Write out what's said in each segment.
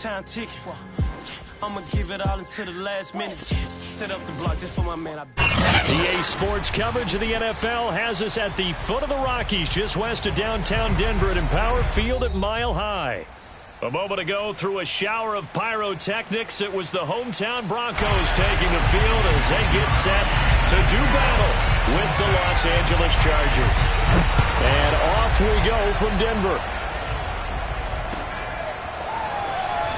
one-time ticket. I'ma give it all until the last minute. Set up the block just for my man. EA Sports coverage of the NFL has us at the foot of the Rockies, just west of downtown Denver at Empower Field at Mile High. A moment ago, through a shower of pyrotechnics, it was the hometown Broncos taking the field as they get set to do battle with the Los Angeles Chargers. And off we go from Denver.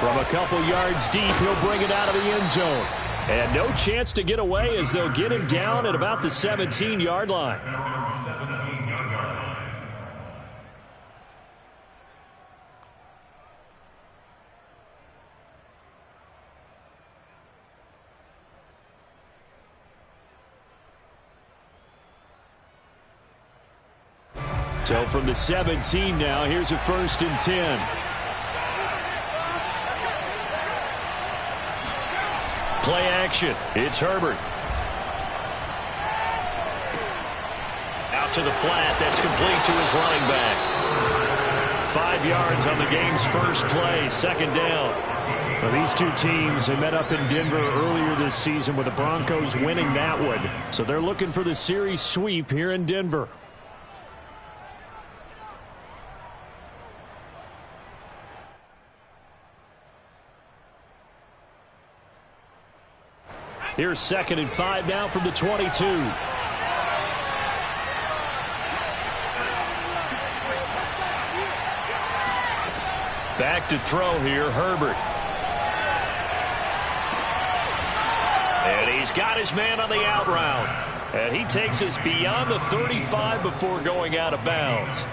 From a couple yards deep, he'll bring it out of the end zone. And no chance to get away as they'll get him down at about the 17-yard line. So from the 17 now, here's a 1st and 10. Play action. It's Herbert. Out to the flat. That's complete to his running back. 5 yards on the game's first play. 2nd down. Well, these two teams, they met up in Denver earlier this season with the Broncos winning that one. So they're looking for the series sweep here in Denver. Here's 2nd and 5 now from the 22. Back to throw here, Herbert. And he's got his man on the out route. And he takes us beyond the 35 before going out of bounds.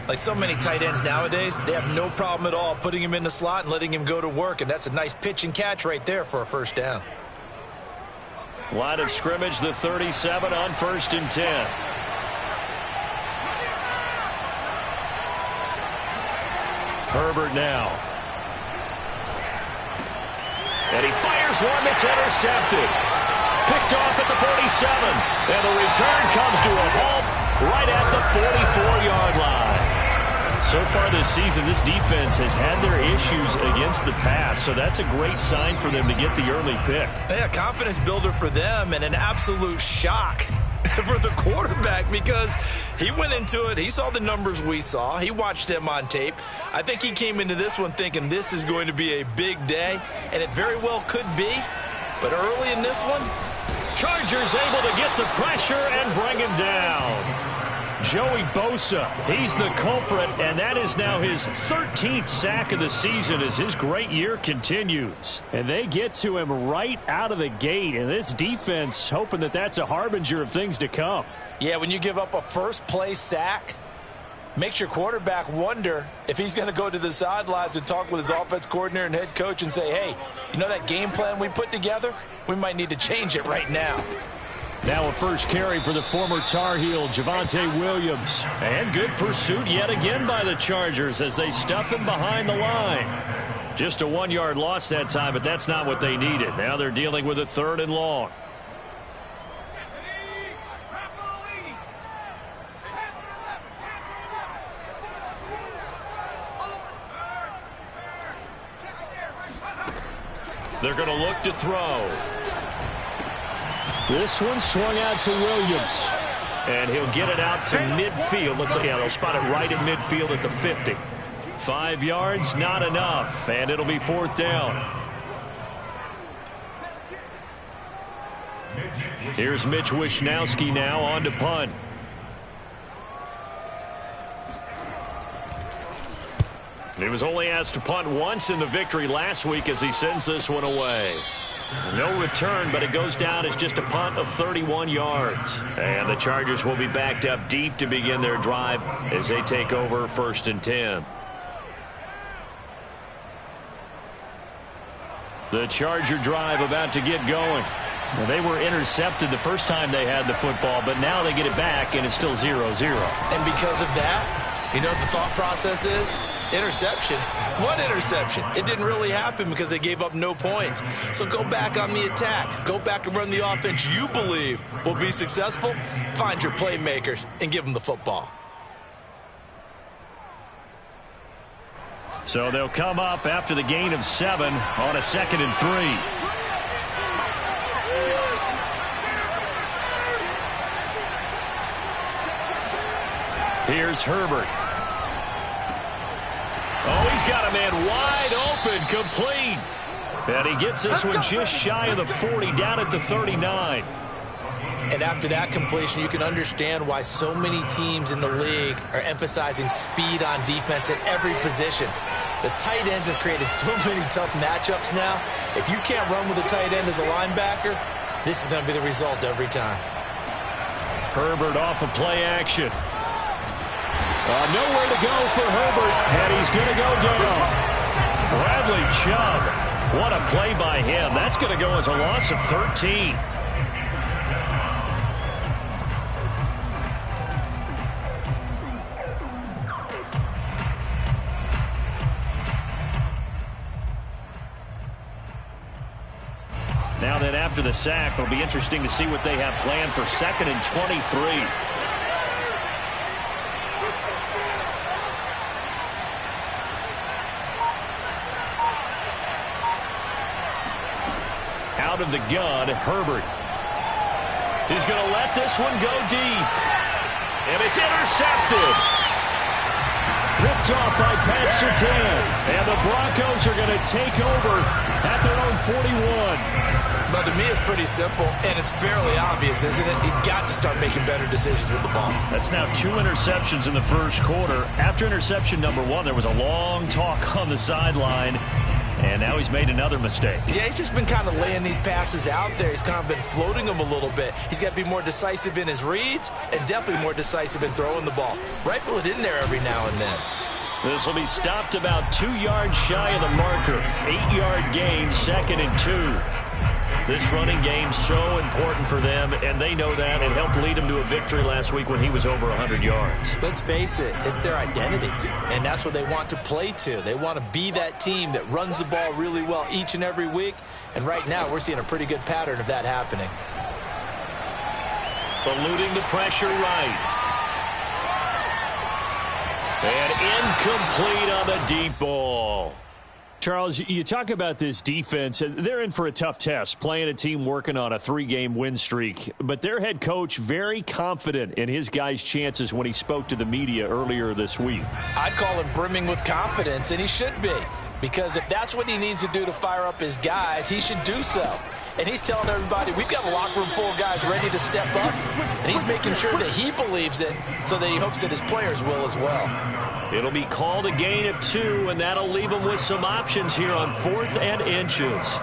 Like so many tight ends nowadays, they have no problem at all putting him in the slot and letting him go to work. And that's a nice pitch and catch right there for a 1st down. Line of scrimmage, the 37 on 1st and 10. Herbert now. And he fires one that's intercepted. Picked off at the 47. And the return comes to a halt right at the 44-yard line. So far this season, this defense has had their issues against the pass, so that's a great sign for them to get the early pick. Yeah, confidence builder for them and an absolute shock for the quarterback because he went into it. He saw the numbers we saw. He watched them on tape. I think he came into this one thinking this is going to be a big day, and it very well could be. But early in this one, Chargers able to get the pressure and bring him down. Joey Bosa, he's the culprit, and that is now his 13th sack of the season as his great year continues. And they get to him right out of the gate, and this defense hoping that that's a harbinger of things to come. Yeah, when you give up a first-play sack, makes your quarterback wonder if he's going to go to the sidelines and talk with his offense coordinator and head coach and say, hey, you know that game plan we put together? We might need to change it right now. Now a first carry for the former Tar Heel, Javonte Williams. And good pursuit yet again by the Chargers as they stuff him behind the line. Just a 1-yard loss that time, but that's not what they needed. Now they're dealing with a 3rd and long. They're going to look to throw. This one swung out to Williams. And he'll get it out to midfield. Let's see. Yeah, they'll spot it right at midfield at the 50. 5 yards, not enough. And it'll be 4th down. Here's Mitch Wishnowsky now on to punt. He was only asked to punt once in the victory last week as he sends this one away. No return, but it goes down as just a punt of 31 yards. And the Chargers will be backed up deep to begin their drive as they take over 1st and 10. The Charger drive about to get going. Well, they were intercepted the first time they had the football, but now they get it back, and it's still 0-0. And because of that, you know what the thought process is? Interception. What interception? It didn't really happen because they gave up no points. So go back on the attack. Go back and run the offense you believe will be successful. Find your playmakers and give them the football. So they'll come up after the gain of 7 on a 2nd and 3. Here's Herbert. Oh, he's got a man wide open, complete. And he gets this one just shy of the 40, down at the 39. And after that completion, you can understand why so many teams in the league are emphasizing speed on defense at every position. The tight ends have created so many tough matchups now. If you can't run with a tight end as a linebacker, this is going to be the result every time. Herbert off of play action. Nowhere to go for Herbert, and he's going to go down. Bradley Chubb, what a play by him. That's going to go as a loss of 13. Now then, after the sack, it'll be interesting to see what they have planned for 2nd and 23. Out of the gun, Herbert. He's going to let this one go deep. And it's intercepted. Picked off by Pat Surtain. And the Broncos are going to take over at their own 41. But to me, it's pretty simple, and it's fairly obvious, isn't it? He's got to start making better decisions with the ball. That's now 2 interceptions in the first quarter. After interception number 1, there was a long talk on the sideline, and now he's made another mistake. Yeah, he's just been kind of laying these passes out there. He's kind of been floating them a little bit. He's got to be more decisive in his reads and definitely more decisive in throwing the ball. Rifle it in there every now and then. This will be stopped about 2 yards shy of the marker. 8-yard gain, 2nd and 2. This running game so important for them, and they know that. It helped lead them to a victory last week when he was over 100 yards. Let's face it, it's their identity, and that's what they want to play to. They want to be that team that runs the ball really well each and every week, and right now we're seeing a pretty good pattern of that happening. Eluding the pressure right. And incomplete on the deep ball. Charles, you talk about this defense. They're in for a tough test, playing a team working on a 3-game win streak. But their head coach very confident in his guys' chances when he spoke to the media earlier this week. I'd call him brimming with confidence, and he should be. Because if that's what he needs to do to fire up his guys, he should do so. And he's telling everybody, we've got a locker room full of guys ready to step up. And he's making sure that he believes it so that he hopes that his players will as well. It'll be called a gain of 2, and that'll leave them with some options here on 4th and inches.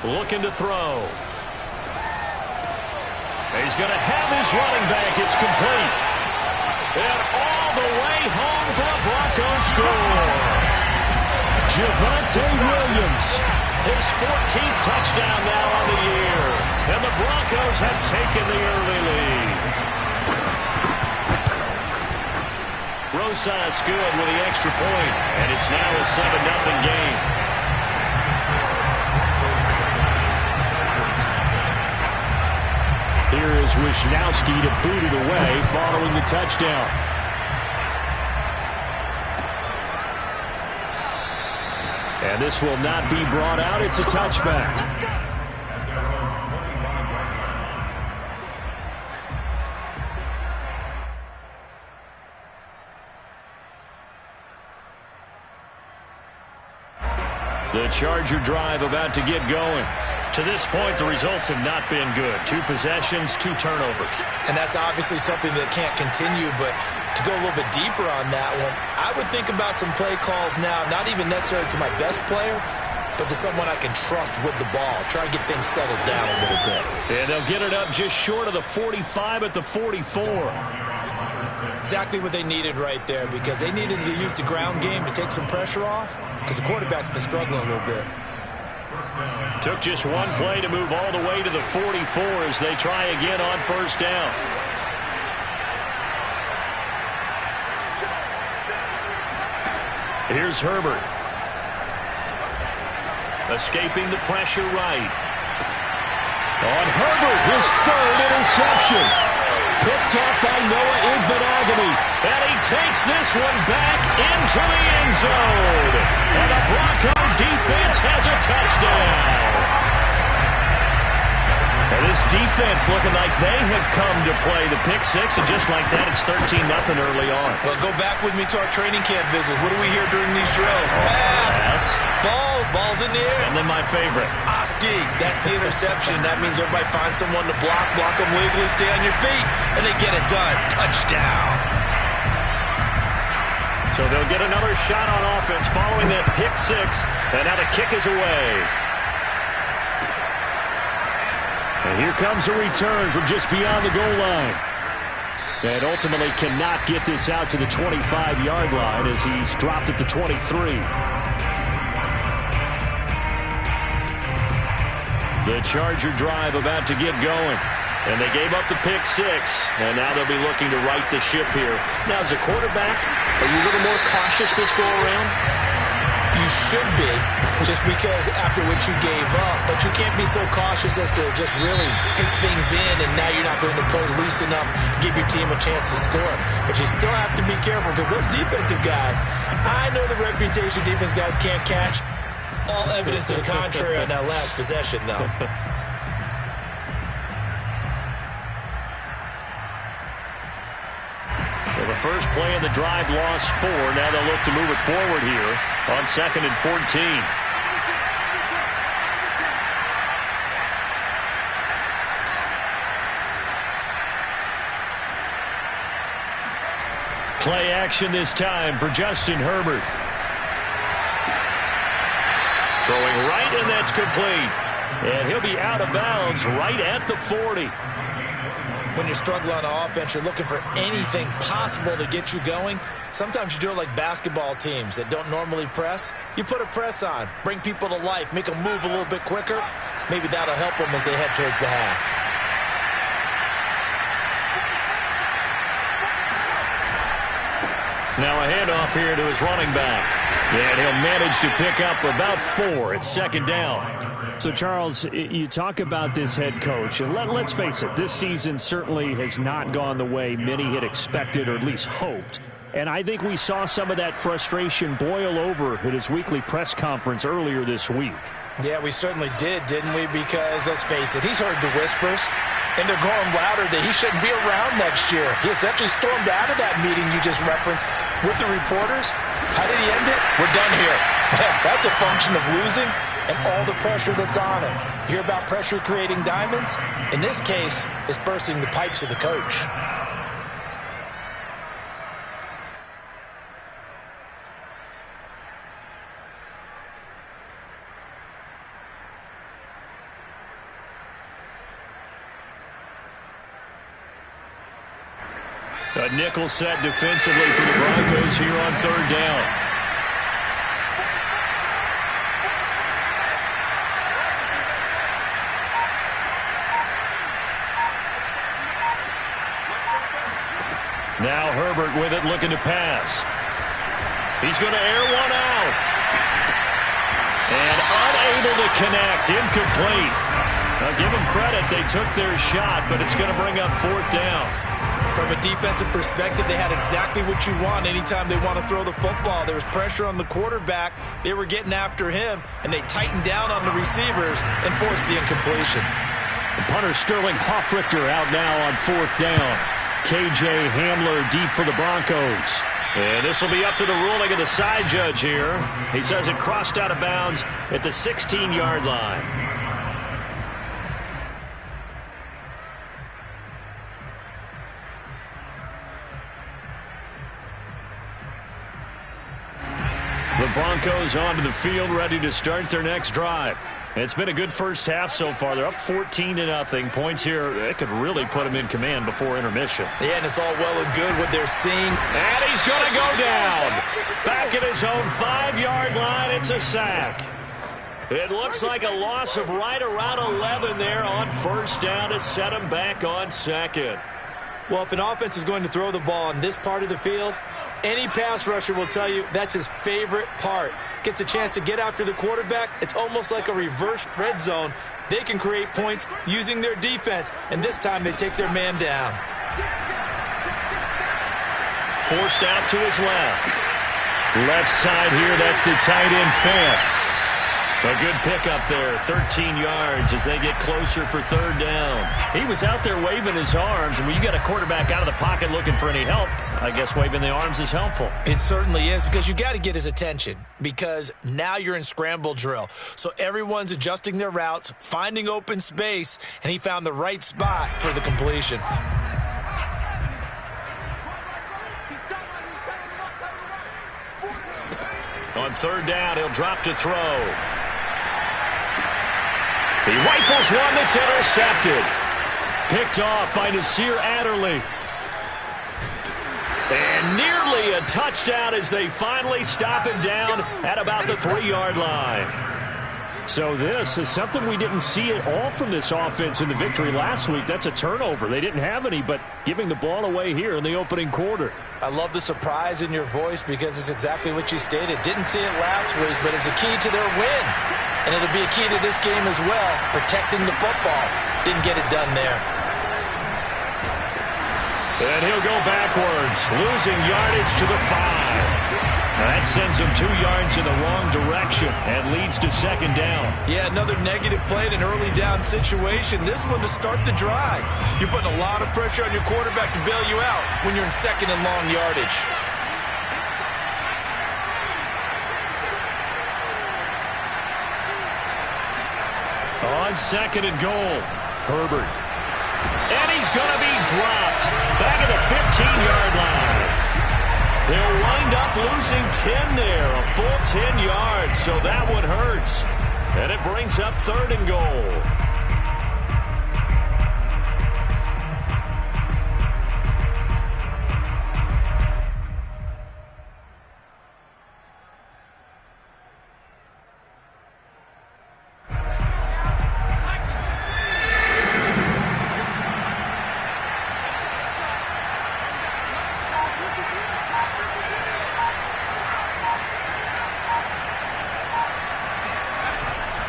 Looking to throw. He's going to have his running back. It's complete. And all the way home for a Broncos score. Javonte Williams. His 14th touchdown now on the year. And the Broncos have taken the early lead. Rosas good with the extra point. And it's now a 7-0 game. Here is Wishnowsky to boot it away following the touchdown. And this will not be brought out. It's a touchback. The Charger drive about to get going. To this point, the results have not been good. 2 possessions, 2 turnovers. And that's obviously something that can't continue, but to go a little bit deeper on that one, I would think about some play calls now, not even necessarily to my best player, but to someone I can trust with the ball. Try and get things settled down a little bit. And they'll get it up just short of the 45 at the 44. Exactly what they needed right there, because they needed to use the ground game to take some pressure off, because the quarterback's been struggling a little bit. Took just 1 play to move all the way to the 44 as they try again on 1st down. Here's Herbert. Escaping the pressure right. On Herbert, his third interception. Picked up by Noah Igbenogany. And he takes this one back into the end zone. And the Bronco defense has a touchdown. And this defense looking like they have come to play the pick six, and just like that, it's 13-0 early on. Well, go back with me to our training camp visit. What do we hear during these drills? Pass. Ball's in the air. And then my favorite. Oski, that's the interception. That means everybody finds someone to block them legally, stay on your feet, and they get it done. Touchdown. So they'll get another shot on offense following that pick six, and now the kick is away. And here comes a return from just beyond the goal line. And ultimately cannot get this out to the 25-yard line as he's dropped at the 23. The Charger drive about to get going. And they gave up the pick six. And now they'll be looking to right the ship here. Now, as a quarterback, are you a little more cautious this go-around? You should be, just because after what you gave up. But you can't be so cautious as to just really take things in, and now you're not going to play loose enough to give your team a chance to score. But you still have to be careful, because those defensive guys, I know the reputation defense guys can't catch. All evidence to the contrary on that last possession, though. So the first play of the drive lost 4. Now they'll look to move it forward here on 2nd and 14. Play action this time for Justin Herbert. Throwing right, and that's complete. And he'll be out of bounds right at the 40. When you struggle on offense, you're looking for anything possible to get you going. Sometimes you do it like basketball teams that don't normally press. You put a press on, bring people to life, make them move a little bit quicker. Maybe that'll help them as they head towards the half. Now a handoff here to his running back. And he'll manage to pick up about 4 at 2nd down. So, Charles, you talk about this head coach, and let's face it, this season certainly has not gone the way many had expected or at least hoped. And I think we saw some of that frustration boil over at his weekly press conference earlier this week. Yeah, we certainly did, didn't we? Because, let's face it, he's heard the whispers, and they're growing louder that he shouldn't be around next year. He essentially stormed out of that meeting you just referenced with the reporters. How did he end it? We're done here. That's a function of losing and all the pressure that's on him. You hear about pressure creating diamonds? In this case, it's bursting the pipes of the coach. A nickel set defensively for the Broncos here on 3rd down. Now Herbert with it, looking to pass. He's going to air one out. And unable to connect, incomplete. Now give them credit, they took their shot, but it's going to bring up 4th down. From a defensive perspective, they had exactly what you want anytime they want to throw the football. There was pressure on the quarterback. They were getting after him, and they tightened down on the receivers and forced the incompletion. The punter Sterling Hoffrichter out now on 4th down. KJ Hamler deep for the Broncos. And this will be up to the ruling of the side judge here. He says it crossed out of bounds at the 16-yard line. The Broncos onto the field, ready to start their next drive. It's been a good first half so far. They're up 14-0. Points here, it could really put them in command before intermission. Yeah, and it's all well and good what they're seeing. And he's going to go down. Back at his own 5-yard line, it's a sack. It looks like a loss of right around 11 there on 1st down to set him back on 2nd. Well, if an offense is going to throw the ball on this part of the field, Any pass rusher will tell you that's his favorite part. Gets a chance to get after the quarterback. It's almost like a reverse red zone. They can create points using their defense, and this time they take their man down. Forced out to his left. Left side here, that's the tight end Fant. A good pickup there, 13 yards as they get closer for third down. He was out there waving his arms, and when you got a quarterback out of the pocket looking for any help, I guess waving the arms is helpful. It certainly is, because you got to get his attention, because now you're in scramble drill. So everyone's adjusting their routes, finding open space, and he found the right spot for the completion. On third down, he'll drop to throw. He rifles one that's intercepted. Picked off by Nasir Adderley. And nearly a touchdown as they finally stop him down at about the 3-yard line. So this is something we didn't see at all from this offense in the victory last week. That's a turnover. They didn't have any, but giving the ball away here in the opening quarter. I love the surprise in your voice because it's exactly what you stated. Didn't see it last week, but it's a key to their win. And it'll be a key to this game as well, protecting the football. Didn't get it done there. And he'll go backwards, losing yardage to the 5. That sends him 2 yards in the wrong direction and leads to second down. Yeah, another negative play in an early down situation. This one to start the drive. You're putting a lot of pressure on your quarterback to bail you out when you're in second and long yardage. On second and goal, Herbert. And he's going to be dropped back at the 15-yard line. They'll wind up losing 10 there, a full 10 yards, so that one hurts. And it brings up third and goal.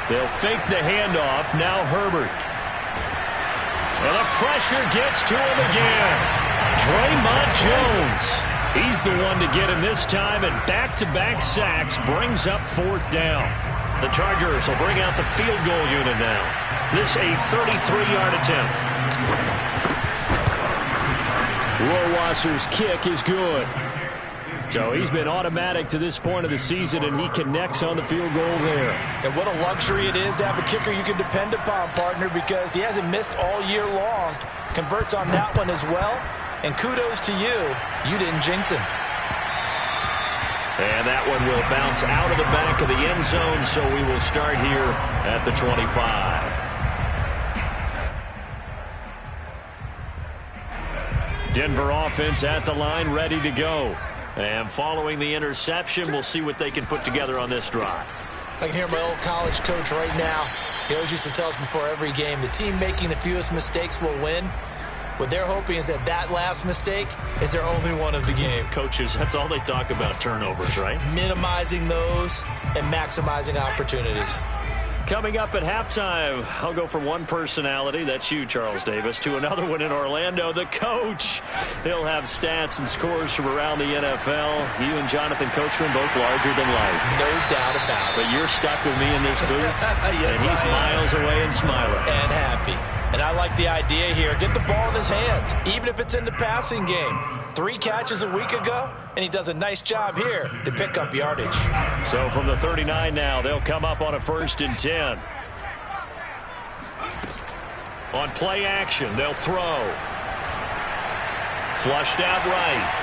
They'll fake the handoff. Now Herbert. And the pressure gets to him again. Draymond Jones. He's the one to get him this time, and back-to-back sacks brings up fourth down. The Chargers will bring out the field goal unit now. This a 33-yard attempt. Rohrwasser's kick is good. So he's been automatic to this point of the season, and he connects on the field goal there. And what a luxury it is to have a kicker you can depend upon, partner, because he hasn't missed all year long. Converts on that one as well. And kudos to you. You didn't jinx him. And that one will bounce out of the back of the end zone, so we will start here at the 25. Denver offense at the line, ready to go. And following the interception, we'll see what they can put together on this drive. I can hear my old college coach right now. He always used to tell us before every game, the team making the fewest mistakes will win. What they're hoping is that last mistake is their only one of the game. Coaches, that's all they talk about, turnovers, right? Minimizing those and maximizing opportunities. Coming up at halftime, I'll go from one personality, that's you, Charles Davis, to another one in Orlando, the coach. He'll have stats and scores from around the NFL. You and Jonathan Coachman both larger than life. No doubt about it. But you're stuck with me in this booth, yes, and he's miles away and smiling. And happy. And I like the idea here. Get the ball in his hands, even if it's in the passing game. 3 catches a week ago, and he does a nice job here to pick up yardage. So from the 39 now, they'll come up on a 1st and 10. On play action, they'll throw. Flushed out right.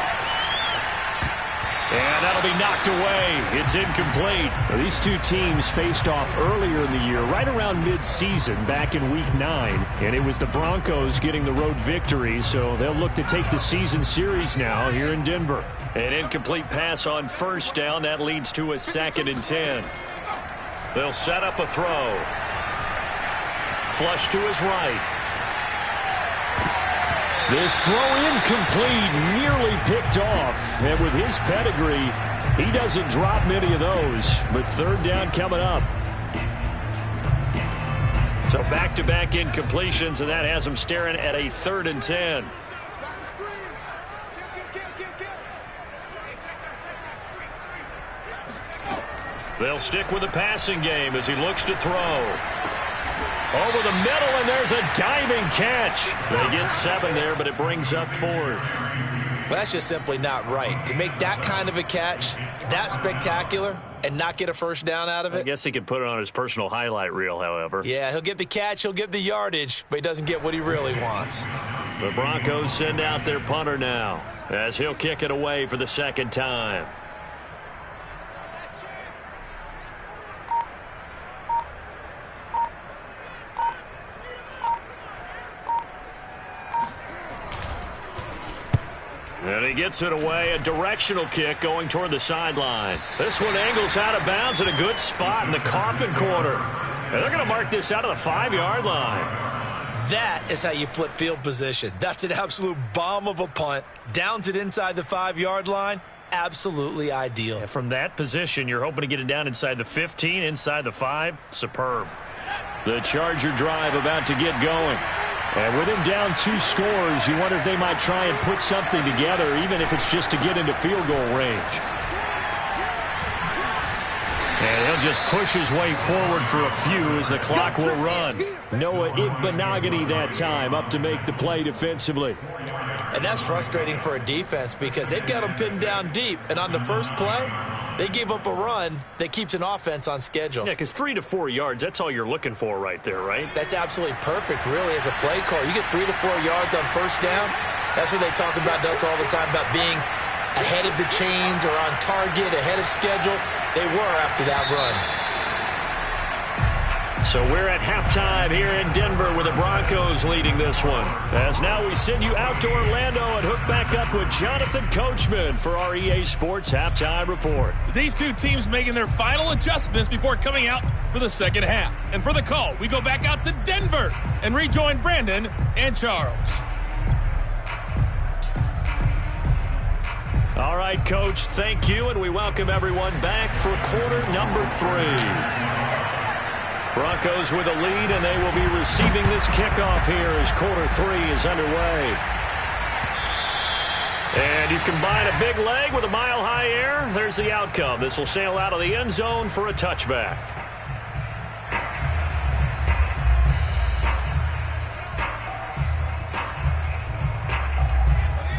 And that'll be knocked away. It's incomplete. Now, these two teams faced off earlier in the year, right around mid-season, back in Week 9. And it was the Broncos getting the road victory, so they'll look to take the season series now here in Denver. An incomplete pass on 1st down. That leads to a 2nd and 10. They'll set up a throw. Flush to his right. This throw incomplete, nearly picked off. And with his pedigree, he doesn't drop many of those. But third down coming up. So back-to-back incompletions, and that has him staring at a 3rd and 10. They'll stick with the passing game as he looks to throw. Over the middle, and there's a diving catch. They get 7 there, but it brings up 4th. Well, that's just simply not right. To make that kind of a catch, that spectacular, and not get a first down out of it. I guess he could put it on his personal highlight reel, however. Yeah, he'll get the catch, he'll get the yardage, but he doesn't get what he really wants. The Broncos send out their punter now as he'll kick it away for the 2nd time. And he gets it away, a directional kick going toward the sideline. This one angles out of bounds in a good spot in the coffin corner. And they're going to mark this out of the 5-yard line. That is how you flip field position. That's an absolute bomb of a punt. Downs it inside the 5-yard line. Absolutely ideal. And from that position, you're hoping to get it down inside the 15, inside the 5. Superb. The Charger drive about to get going. And with him down 2 scores, you wonder if they might try and put something together, even if it's just to get into field goal range. And he'll just push his way forward for a few as the clock will run. Noah Igbinoghene that time up to make the play defensively. And that's frustrating for a defense because they've got them pinned down deep. And on the first play, they gave up a run that keeps an offense on schedule. Yeah, because 3 to 4 yards, that's all you're looking for right there, right? That's absolutely perfect, really, as a play call. You get 3 to 4 yards on first down. That's what they talk about us all the time, about being ahead of the chains or on target, ahead of schedule. They were after that run. So we're at halftime here in Denver with the Broncos leading this one. As now we send you out to Orlando and hook back up with Jonathan Coachman for our EA Sports Halftime Report. These two teams making their final adjustments before coming out for the second half. And for the call, we go back out to Denver and rejoin Brandon and Charles. All right, Coach, thank you, and we welcome everyone back for quarter number 3. Broncos with a lead, and they will be receiving this kickoff here as quarter 3 is underway. And you combine a big leg with a mile-high air, there's the outcome. This will sail out of the end zone for a touchback.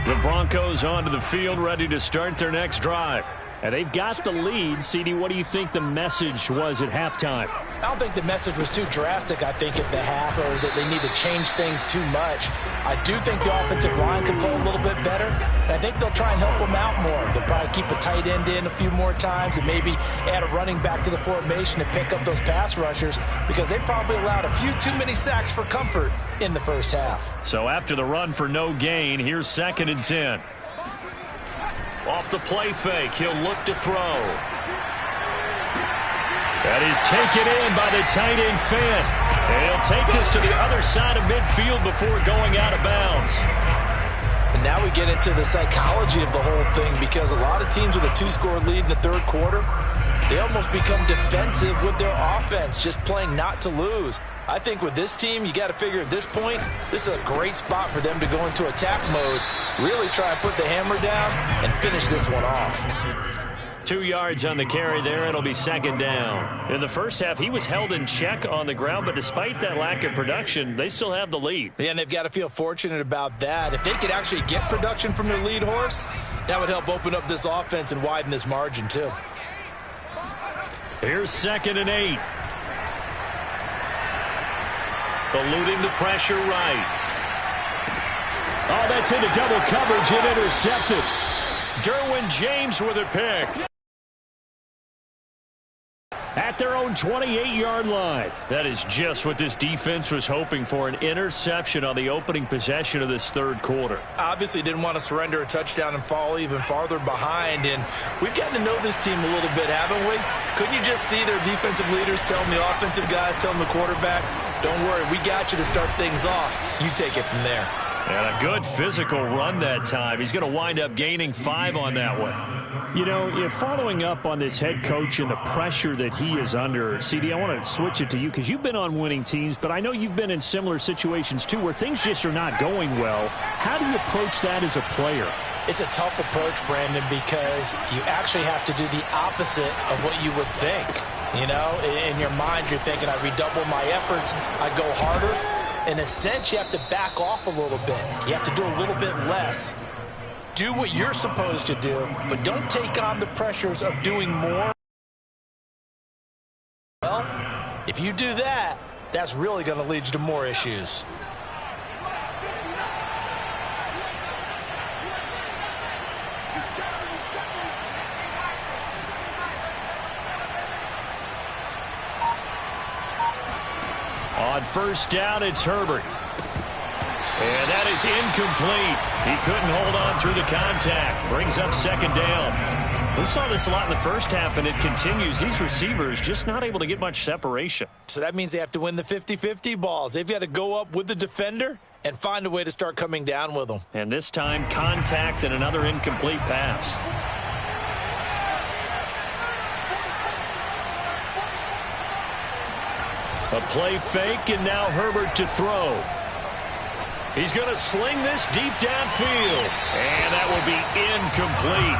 The Broncos onto the field, ready to start their next drive. And they've got the lead. CD, what do you think the message was at halftime? I don't think the message was too drastic, I think, at the half, or that they need to change things too much. I do think the offensive line can play a little bit better, and I think they'll try and help them out more. They'll probably keep a tight end in a few more times and maybe add a running back to the formation to pick up those pass rushers, because they probably allowed a few too many sacks for comfort in the first half. So after the run for no gain, here's 2nd and 10. Off the play fake, he'll look to throw. That is taken in by the tight end Fant. And he'll take this to the other side of midfield before going out of bounds. And now we get into the psychology of the whole thing, because a lot of teams with a 2-score lead in the third quarter, they almost become defensive with their offense, just playing not to lose. I think with this team, you got to figure at this point, this is a great spot for them to go into attack mode, really try and put the hammer down and finish this one off. 2 yards on the carry there. It'll be 2nd down. In the first half, he was held in check on the ground, but despite that lack of production, they still have the lead. Yeah, and they've got to feel fortunate about that. If they could actually get production from their lead horse, that would help open up this offense and widen this margin too. Here's 2nd and 8. Eluding the pressure right. Oh, that's into double coverage and intercepted. Derwin James with a pick. At their own 28-yard line. That is just what this defense was hoping for, an interception on the opening possession of this third quarter. Obviously didn't want to surrender a touchdown and fall even farther behind, and we've gotten to know this team a little bit, haven't we? Couldn't you just see their defensive leaders telling the offensive guys, telling the quarterback, don't worry, we got you to start things off. You take it from there. And a good physical run that time. He's going to wind up gaining 5 on that one. You know, following up on this head coach and the pressure that he is under, CD, I want to switch it to you because you've been on winning teams, but I know you've been in similar situations too where things just are not going well. How do you approach that as a player? It's a tough approach, Brandon, because you actually have to do the opposite of what you would think. You know, in your mind, you're thinking, I redouble my efforts, I go harder. In a sense, you have to back off a little bit. You have to do a little bit less. Do what you're supposed to do, but don't take on the pressures of doing more. Well, if you do that, that's really going to lead you to more issues. On first down, it's Herbert. And that is incomplete. He couldn't hold on through the contact. Brings up second down. We saw this a lot in the first half, and it continues. These receivers just not able to get much separation. So that means they have to win the 50-50 balls. They've got to go up with the defender and find a way to start coming down with them. And this time, contact and another incomplete pass. A play fake, and now Herbert to throw. He's going to sling this deep downfield. And that will be incomplete.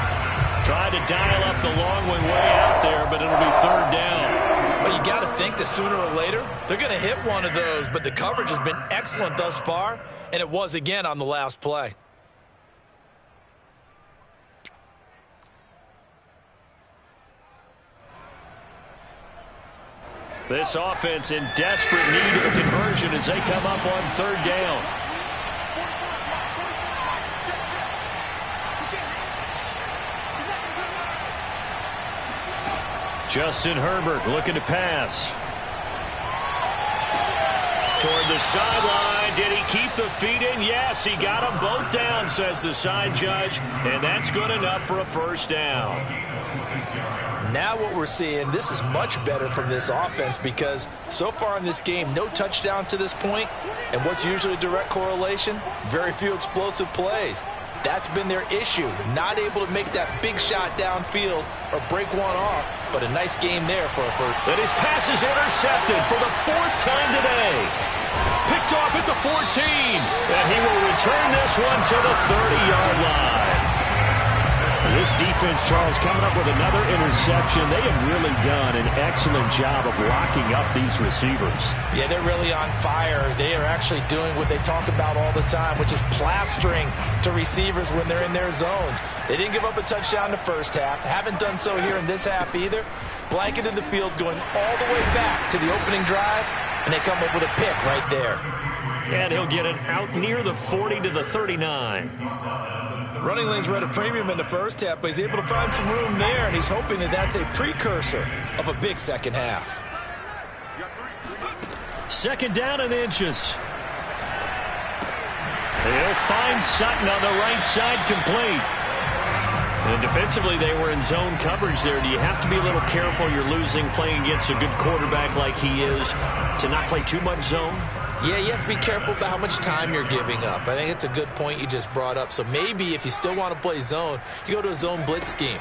Tried to dial up the long one way out there, but it'll be third down. Well, you got to think that sooner or later, they're going to hit one of those, but the coverage has been excellent thus far, and it was again on the last play. This offense in desperate need of a conversion as they come up on third down. Justin Herbert looking to pass. Toward the sideline. Did he keep the feet in? Yes, he got them both down, says the side judge. And that's good enough for a first down. Now what we're seeing, this is much better from this offense because so far in this game, no touchdown to this point. And what's usually a direct correlation? Very few explosive plays. That's been their issue. Not able to make that big shot downfield or break one off. But a nice game there for a first. And his pass is intercepted for the 4th time today. Picked off at the 14. And he will return this one to the 30-yard line. This defense, Charles, coming up with another interception. They have really done an excellent job of locking up these receivers. Yeah, they're really on fire. They are actually doing what they talk about all the time, which is plastering to receivers when they're in their zones. They didn't give up a touchdown in the first half. Haven't done so here in this half either. Blanketed the field going all the way back to the opening drive, and they come up with a pick right there. And he'll get it out near the 40 to the 39. Running lanes were at a premium in the first half, but he's able to find some room there, and he's hoping that that's a precursor of a big second half. Second down and inches. He'll find Sutton on the right side, complete. And defensively, they were in zone coverage there. Do you have to be a little careful? You're losing playing against a good quarterback like he is to not play too much zone? Yeah, you have to be careful about how much time you're giving up. I think it's a good point you just brought up. So maybe if you still want to play zone, you go to a zone blitz scheme.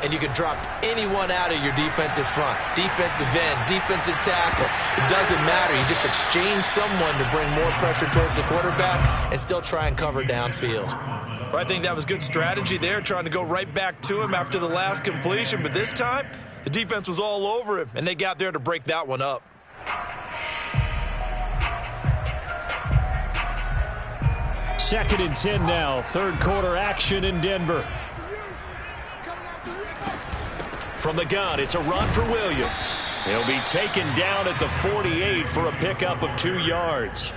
And you can drop anyone out of your defensive front. Defensive end, defensive tackle. It doesn't matter. You just exchange someone to bring more pressure towards the quarterback and still try and cover downfield. Well, I think that was good strategy there, trying to go right back to him after the last completion. But this time, the defense was all over him, and they got there to break that one up. Second and 10 now. Third quarter action in Denver. From the gun, it's a run for Williams. He'll be taken down at the 48 for a pickup of 2 yards.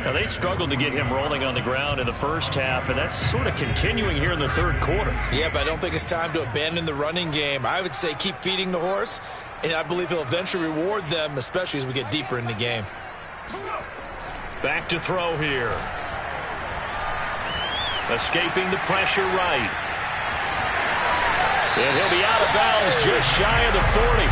Now, they struggled to get him rolling on the ground in the first half, and that's sort of continuing here in the third quarter. Yeah, but I don't think it's time to abandon the running game. I would say keep feeding the horse, and I believe he'll eventually reward them, especially as we get deeper in the game. Back to throw here. Escaping the pressure right. And he'll be out of bounds just shy of the 40.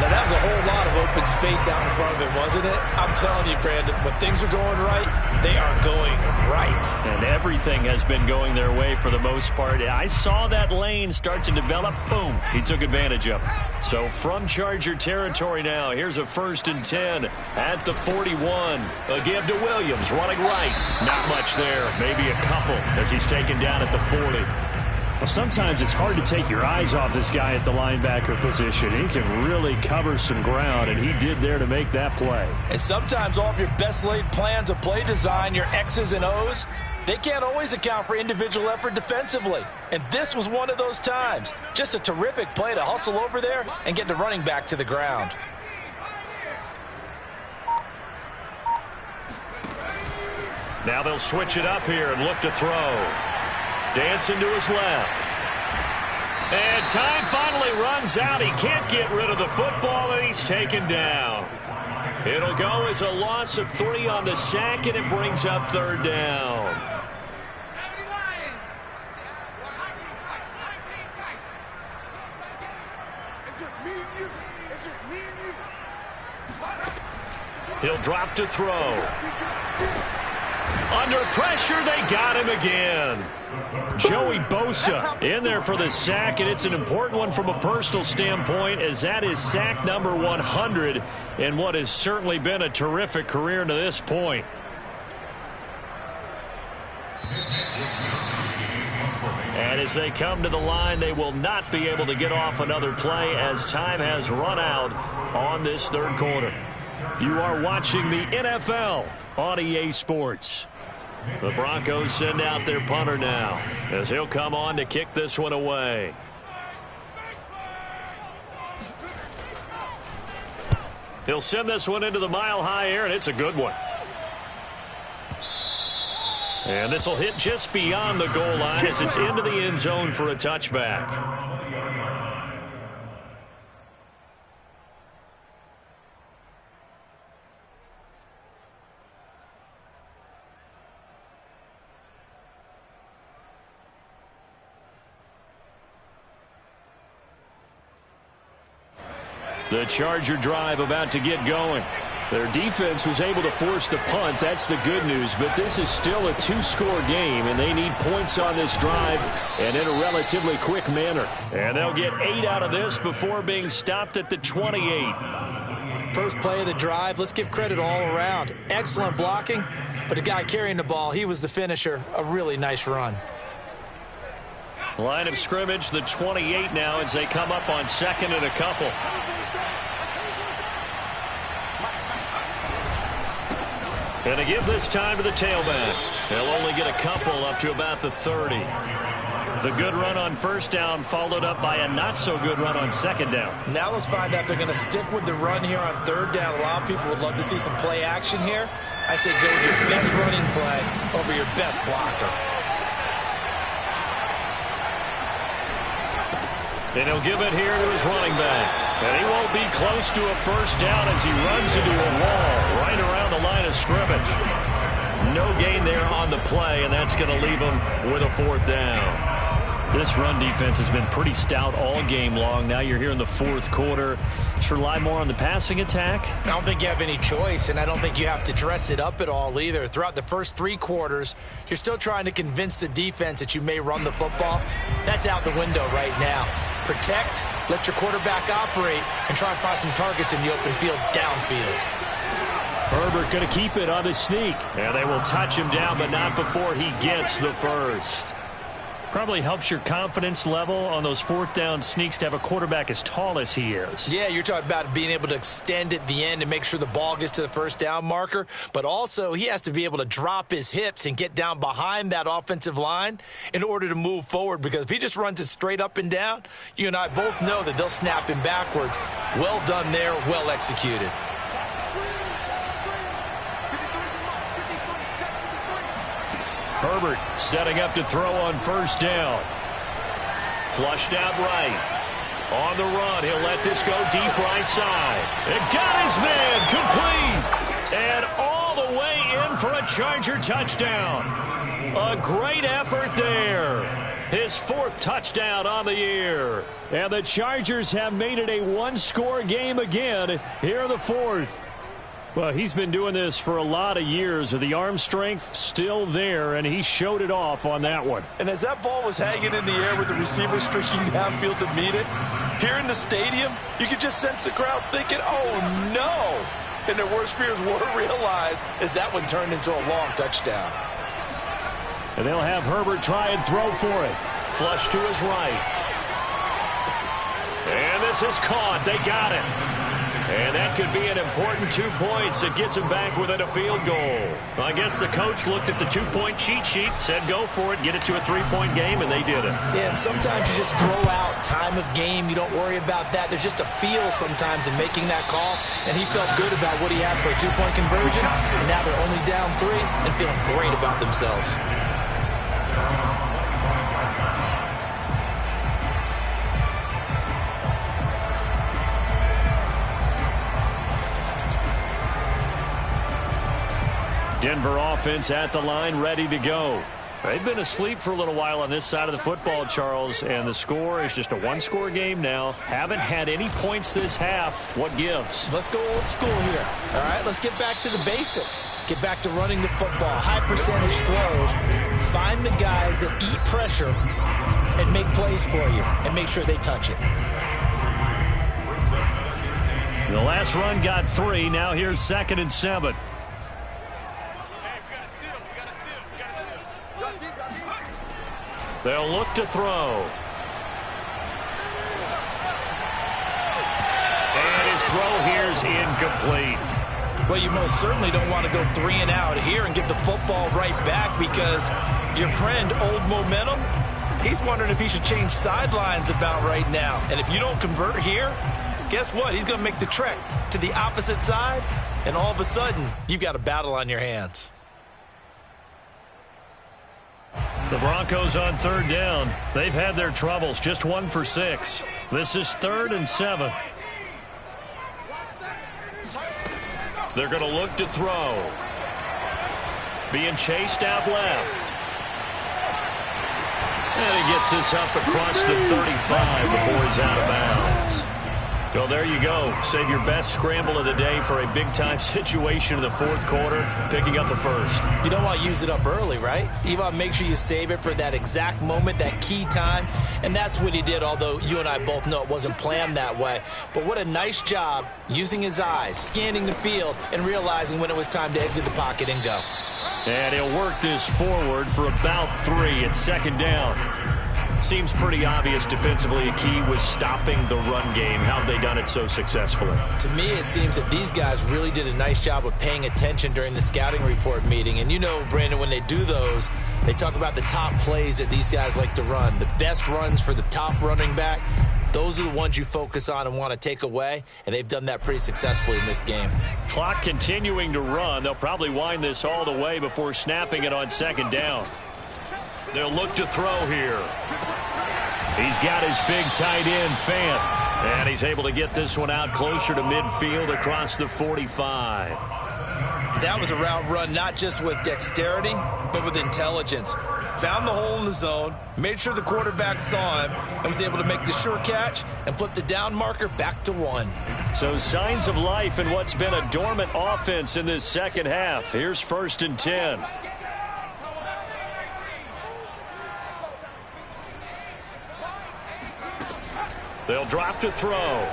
Now, that was a whole lot of open space out in front of him, wasn't it? I'm telling you, Brandon, when things are going right, they are going right. And everything has been going their way for the most part. I saw that lane start to develop. Boom. He took advantage of it. So from Charger territory now, here's a 1st and 10 at the 41. A give to Williams, running right. Not much there. Maybe a couple as he's taken down at the 40. Well, sometimes it's hard to take your eyes off this guy at the linebacker position. He can really cover some ground, and he did there to make that play. And sometimes all of your best laid plans of play design, your X's and O's, they can't always account for individual effort defensively. And this was one of those times. Just a terrific play to hustle over there and get the running back to the ground. Now they'll switch it up here and look to throw. Dancing to his left. And time finally runs out. He can't get rid of the football, and he's taken down. It'll go as a loss of 3 on the sack, and it brings up 3rd down. He'll drop to throw. Under pressure, they got him again. Joey Bosa in there for the sack, and it's an important one from a personal standpoint, as that is sack number 100 in what has certainly been a terrific career to this point. And as they come to the line, they will not be able to get off another play as time has run out on this 3rd quarter. You are watching the NFL on EA Sports. The Broncos send out their punter now as he'll come on to kick this one away. He'll send this one into the mile-high air, and it's a good one. And this will hit just beyond the goal line as it's into the end zone for a touchback. The Charger drive about to get going. Their defense was able to force the punt. That's the good news. But this is still a 2-score game, and they need points on this drive and in a relatively quick manner. And they'll get 8 out of this before being stopped at the 28. First play of the drive, let's give credit all around. Excellent blocking, but the guy carrying the ball, he was the finisher. A really nice run. Line of scrimmage, the 28 now as they come up on 2nd and a couple. And to give this time to the tailback. They'll only get a couple up to about the 30. The good run on 1st down followed up by a not-so-good run on 2nd down. Now let's find out if they're going to stick with the run here on 3rd down. A lot of people would love to see some play action here. I say go with your best running play over your best blocker. And he'll give it here to his running back. And he won't be close to a 1st down as he runs into a wall right around the line of scrimmage. No gain there on the play, and that's going to leave him with a 4th down. This run defense has been pretty stout all game long. Now you're here in the 4th quarter. Just rely more on the passing attack. I don't think you have any choice, and I don't think you have to dress it up at all either. Throughout the first 3 quarters, you're still trying to convince the defense that you may run the football. That's out the window right now. Protect, let your quarterback operate, and try and find some targets in the open field downfield. Herbert going to keep it on the sneak. And they will touch him down, but not before he gets the 1st. Probably helps your confidence level on those 4th down sneaks to have a quarterback as tall as he is. Yeah, you're talking about being able to extend at the end and make sure the ball gets to the 1st down marker. But also, he has to be able to drop his hips and get down behind that offensive line in order to move forward. Because if he just runs it straight up and down, you and I both know that they'll snap him backwards. Well done there, well executed. Herbert setting up to throw on 1st down. Flushed out right. On the run, he'll let this go deep right side. And got his man complete. And all the way in for a Charger touchdown. A great effort there. his 4th touchdown on the year. And the Chargers have made it a one-score game again here in the 4th. Well, he's been doing this for a lot of years. The arm strength still there, and he showed it off on that one. And as that ball was hanging in the air with the receiver streaking downfield to meet it, here in the stadium, you could just sense the crowd thinking, oh, no. And their worst fears were realized as that one turned into a long touchdown. And they'll have Herbert try and throw for it. Flush to his right. And this is caught. They got it. And that could be an important 2 points that gets him back within a field goal. I guess the coach looked at the 2-point cheat sheet, said go for it, get it to a 3-point game, and they did it. Yeah, and sometimes you just throw out time of game. You don't worry about that. There's just a feel sometimes in making that call, and he felt good about what he had for a 2-point conversion, and now they're only down 3 and feeling great about themselves. Denver offense at the line, ready to go. They've been asleep for a little while on this side of the football, Charles, and the score is just a one-score game now. Haven't had any points this half. What gives? Let's go old school here. All right, let's get back to the basics. Get back to running the football, high percentage throws. Find the guys that eat pressure and make plays for you and make sure they touch it. The last run got 3. Now here's 2nd and 7. They'll look to throw. And his throw here's incomplete. Well, you most certainly don't want to go 3 and out here and give the football right back because your friend, Old Momentum, he's wondering if he should change sidelines about right now. And if you don't convert here, guess what? He's going to make the trek to the opposite side, and all of a sudden, you've got a battle on your hands. The Broncos on 3rd down. They've had their troubles, just 1 for 6. This is 3rd and 7. They're going to look to throw. Being chased out left. And he gets this up across the 35 before he's out of bounds. Well, there you go. Save your best scramble of the day for a big-time situation in the 4th quarter, picking up the 1st. You don't want to use it up early, right? You want to make sure you save it for that exact moment, that key time. And that's what he did, although you and I both know it wasn't planned that way. But what a nice job using his eyes, scanning the field, and realizing when it was time to exit the pocket and go. And he'll work this forward for about 3 at 2nd down. Seems pretty obvious defensively a key was stopping the run game. How have they done it so successfully? To me, it seems that these guys really did a nice job of paying attention during the scouting report meeting. And you know, Brandon, when they do those, they talk about the top plays that these guys like to run. The best runs for the top running back, those are the ones you focus on and want to take away. And they've done that pretty successfully in this game. Clock continuing to run. They'll probably wind this all the way before snapping it on 2nd down. They'll look to throw here. He's got his big tight end, Fant. And he's able to get this one out closer to midfield across the 45. That was a route run not just with dexterity, but with intelligence. Found the hole in the zone, made sure the quarterback saw him, and was able to make the sure catch and flip the down marker back to 1. So signs of life in what's been a dormant offense in this 2nd half. Here's 1st and 10. They'll drop to throw.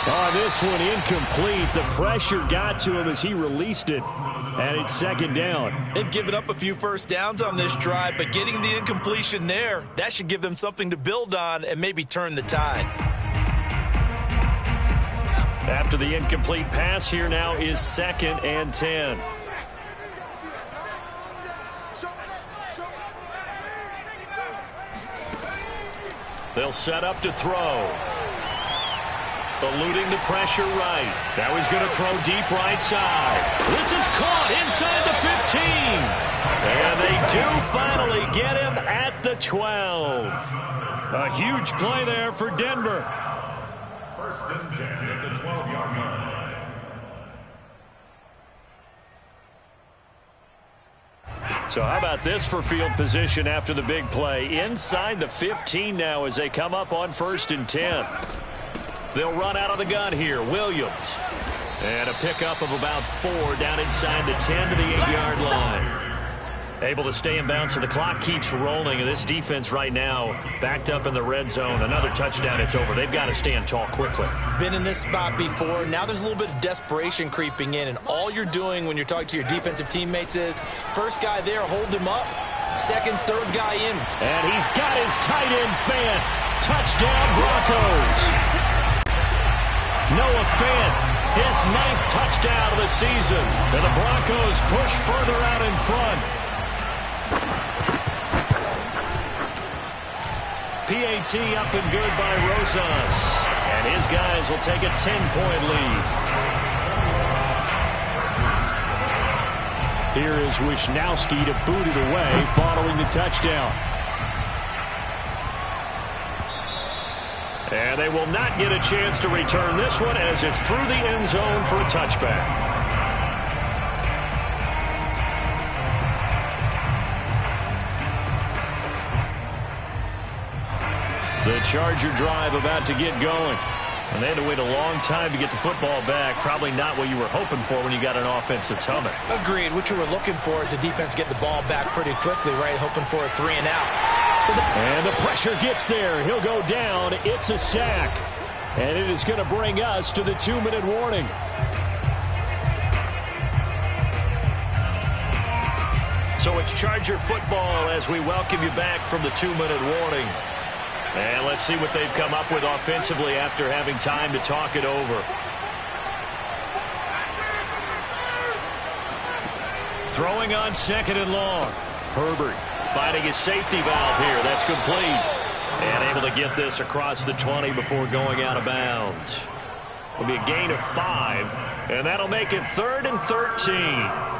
Oh, this one incomplete. The pressure got to him as he released it. And it's 2nd down. They've given up a few first downs on this drive, but getting the incompletion there, that should give them something to build on and maybe turn the tide. After the incomplete pass, here now is 2nd and 10. They'll set up to throw. Eluding the pressure right. Now he's going to throw deep right side. This is caught inside the 15. And they do finally get him at the 12. A huge play there for Denver. 1st and 10 at the 12-yard line. So So how about this for field position after the big play? Inside the 15 now as they come up on 1st and 10. They'll run out of the gun here. Williams. And a pickup of about 4 down inside the 10 to the 8-yard line. Able to stay in bounds, so the clock keeps rolling. And this defense right now backed up in the red zone. Another touchdown, it's over. They've got to stand tall quickly. Been in this spot before. Now there's a little bit of desperation creeping in. And all you're doing when you're talking to your defensive teammates is first guy there, hold him up. Second, third guy in. And he's got his tight end Fant. Touchdown Broncos. Noah Fant, his 9th touchdown of the season. And the Broncos push further out in front. PAT up and good by Rosas. And his guys will take a 10-point lead. Here is Wisnowski to boot it away following the touchdown. And they will not get a chance to return this one as it's through the end zone for a touchback. The Charger drive about to get going. And they had to wait a long time to get the football back. Probably not what you were hoping for when you got an offense that's humming. Agreed. What you were looking for is the defense get the ball back pretty quickly, right? Hoping for a 3 and out. And the pressure gets there. He'll go down. It's a sack. And it is going to bring us to the 2-minute warning. So it's Charger football as we welcome you back from the 2-minute warning. And let's see what they've come up with offensively after having time to talk it over. Throwing on 2nd and long. Herbert finding his safety valve here. That's complete. And able to get this across the 20 before going out of bounds. It'll be a gain of 5. And that'll make it 3rd and 13.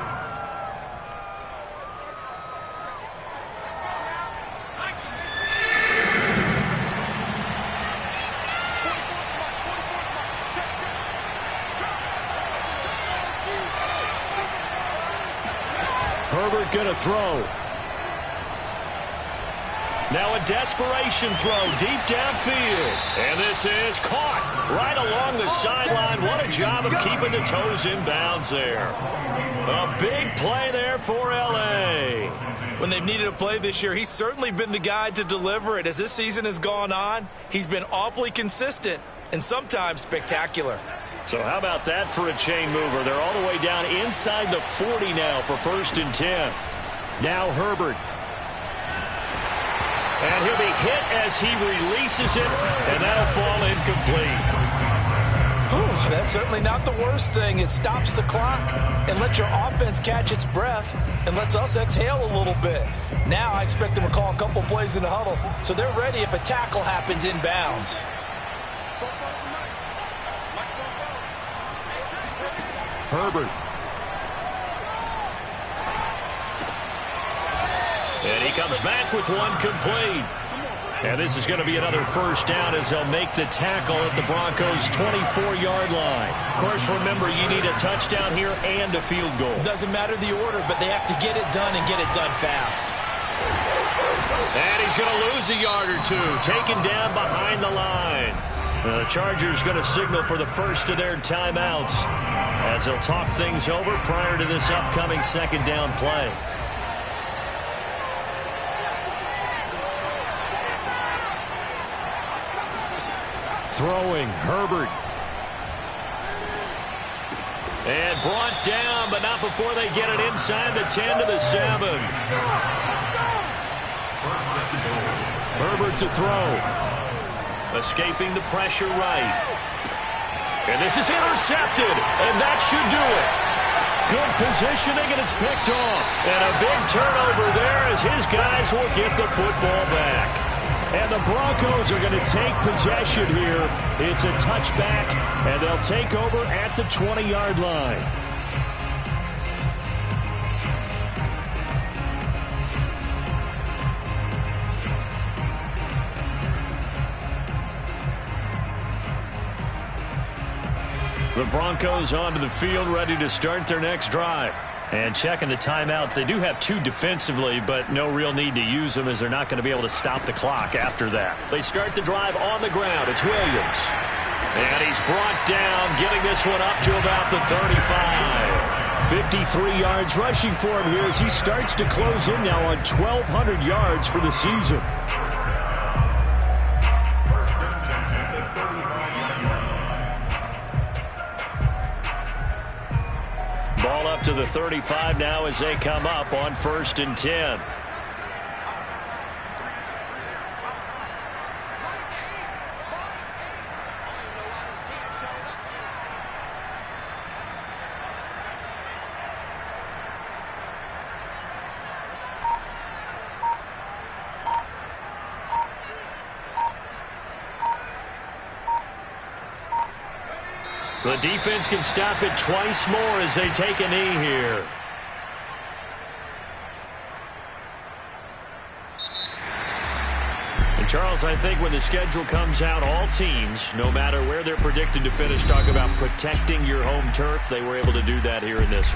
Herbert going to throw. Now a desperation throw deep downfield. And this is caught right along the sideline. What a job of keeping the toes in bounds there. A big play there for L.A. When they've needed a play this year, he's certainly been the guy to deliver it. As this season has gone on, he's been awfully consistent and sometimes spectacular. So how about that for a chain mover? They're all the way down inside the 40 now for 1st and 10. Now Herbert. And he'll be hit as he releases it, and that'll fall incomplete. Whew, that's certainly not the worst thing. It stops the clock and lets your offense catch its breath and lets us exhale a little bit. Now I expect them to call a couple plays in the huddle so they're ready if a tackle happens inbounds. Herbert. And he comes back with one complete. And this is going to be another 1st down as they'll make the tackle at the Broncos' 24-yard line. Of course, remember, you need a touchdown here and a field goal. Doesn't matter the order, but they have to get it done and get it done fast. And he's going to lose a yard or two, taken down behind the line. The Chargers going to signal for the first of their timeouts as they'll talk things over prior to this upcoming 2nd down play. Throwing, Herbert. And brought down, but not before they get it inside the 10 to the 7. Herbert to throw. Escaping the pressure right. And this is intercepted, and that should do it. Good positioning, and it's picked off. And a big turnover there as his guys will get the football back. And the Broncos are going to take possession here. It's a touchback, and they'll take over at the 20-yard line. The Broncos onto the field, ready to start their next drive. And checking the timeouts, they do have 2 defensively, but no real need to use them as they're not going to be able to stop the clock after that. They start the drive on the ground. It's Williams. And he's brought down, getting this one up to about the 35. 53 yards rushing for him here as he starts to close in now on 1,200 yards for the season. Ball up to the 35 now as they come up on 1st and 10. The defense can stop it twice more as they take a knee here. And Charles, I think when the schedule comes out, all teams, no matter where they're predicted to finish, talk about protecting your home turf. They were able to do that here in this one.